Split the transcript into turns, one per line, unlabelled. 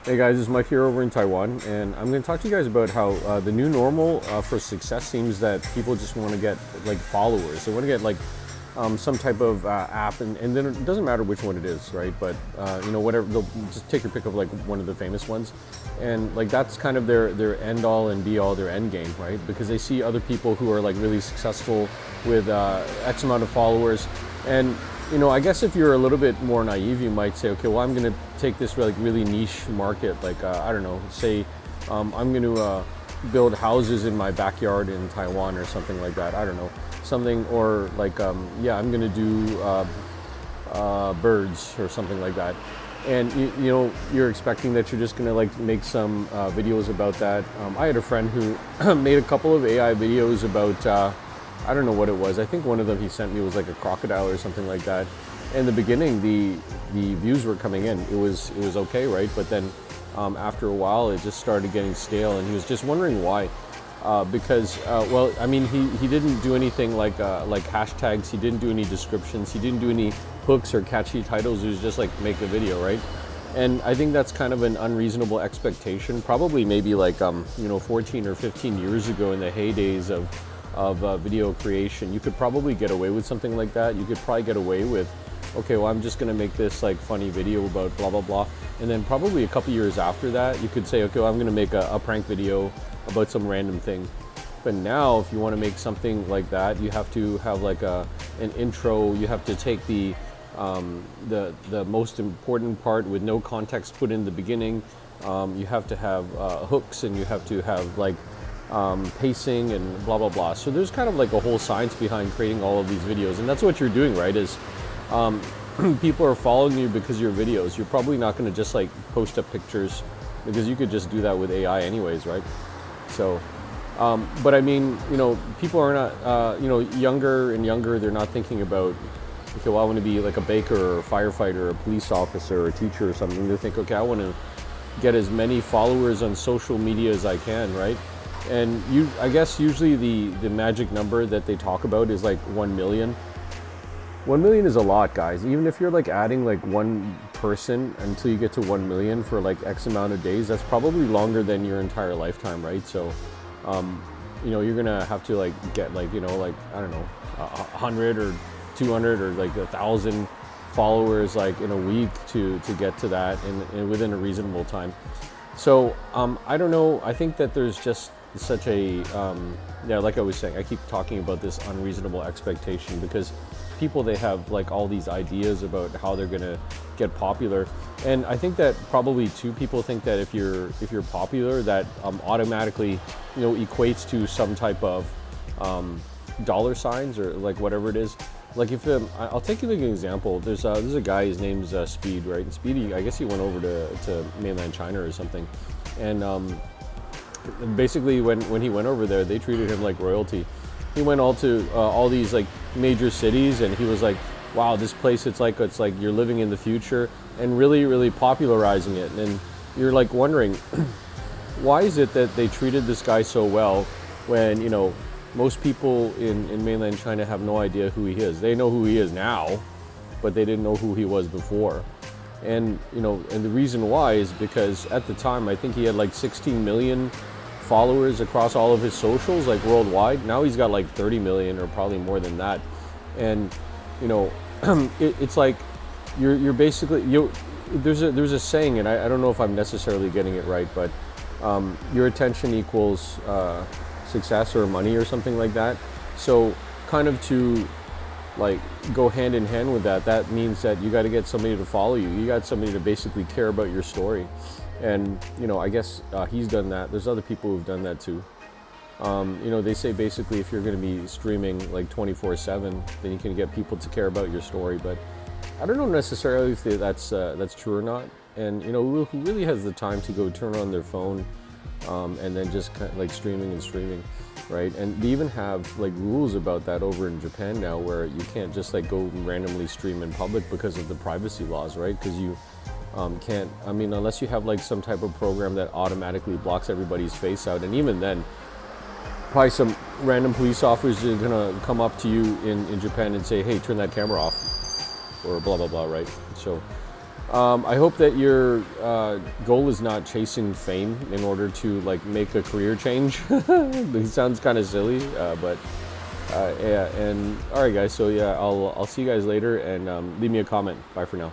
Hey guys, it's Mike here over in Taiwan, and I'm going to talk to you guys about how the new normal for success seems that people just want to get like followers. They want to get like some type of app, and then it doesn't matter which one it is, right? But whatever, they'll just take your pick of like one of the famous ones, and like that's kind of their end all and be all, their end game, right? Because they see other people who are like really successful with X amount of followers, and I guess if you're a little bit more naive, you might say, okay, well, I'm going to take this like really niche market, like I don't know, say I'm going to build houses in my backyard in Taiwan or something like that. I don't know, something, or like I'm going to do birds or something like that. And you're expecting that you're just going to like make some videos about that. I had a friend who made a couple of AI videos about I don't know what it was. I think one of them he sent me was like a crocodile or something like that. In the beginning, the views were coming in. It was okay, right? But then after a while, it just started getting stale, and he was just wondering why. Because well, I mean, he didn't do anything like hashtags. He didn't do any descriptions. He didn't do any hooks or catchy titles. It was just like make a video, right? And I think that's kind of an unreasonable expectation. Probably maybe like 14 or 15 years ago, in the heydays of video creation, you could probably get away with something like that. You could probably get away with, okay, well, I'm just going to make this like funny video about blah blah blah, and then probably a couple years after that, you could say, okay, well, I'm going to make a prank video about some random thing. But now, if you want to make something like that, you have to have like an intro. You have to take the most important part with no context put in the beginning. You have to have hooks, and you have to have like pacing and blah blah blah. So there's kind of like a whole science behind creating all of these videos, and that's what you're doing, right? Is people are following you because of your videos. You're probably not going to just like post up pictures, because you could just do that with AI anyways, right? So but I mean, people are not younger and younger. They're not thinking about, okay, well, I want to be like a baker or a firefighter or a police officer or a teacher or something. They think, okay, I want to get as many followers on social media as I can, right? And I guess usually the magic number that they talk about is like 1 million. 1 million is a lot, guys. Even if you're like adding like one person until you get to 1 million for like X amount of days, that's probably longer than your entire lifetime, right? So, you're gonna have to like get like, like, I don't know, 100 or 200 or like 1,000 followers like in a week to get to that and within a reasonable time. So, I don't know. I think that there's just such a like I was saying, I keep talking about this unreasonable expectation, because people, they have like all these ideas about how they're gonna get popular, and I think that probably too, people think that if you're popular, that automatically equates to some type of dollar signs or like whatever it is. Like if I'll take you like an example. There's a guy, his name's Speed, right? And Speedy, I guess he went over to mainland China or something, and basically when he went over there, they treated him like royalty. He went all these like major cities, and he was like, wow, this place, it's like you're living in the future, and really popularizing it. And you're like wondering, why is it that they treated this guy so well when most people in mainland China have no idea who he is? They know who he is now, but they didn't know who he was before. And and the reason why is because at the time, I think he had like 16 million followers across all of his socials, like worldwide. Now he's got like 30 million or probably more than that. And it's like you're basically there's a saying, and I don't know if I'm necessarily getting it right, but your attention equals success or money or something like that. So kind of to like go hand in hand with that means that you got to get somebody to follow you. You got somebody to basically care about your story. And I guess he's done that. There's other people who've done that too. They say basically if you're going to be streaming like 24/7, then you can get people to care about your story. But I don't know necessarily if that's true or not. And who really has the time to go turn on their phone and then just kind of like streaming, right? And they even have like rules about that over in Japan now, where you can't just like go randomly stream in public because of the privacy laws, right? Because you can't, I mean, unless you have like some type of program that automatically blocks everybody's face out, and even then, probably some random police officer is gonna come up to you in Japan and say, hey, turn that camera off, or blah blah blah, right? So I hope that your goal is not chasing fame in order to like make a career change. It sounds kind of silly, but yeah. And all right, guys. So yeah, I'll see you guys later, and leave me a comment. Bye for now.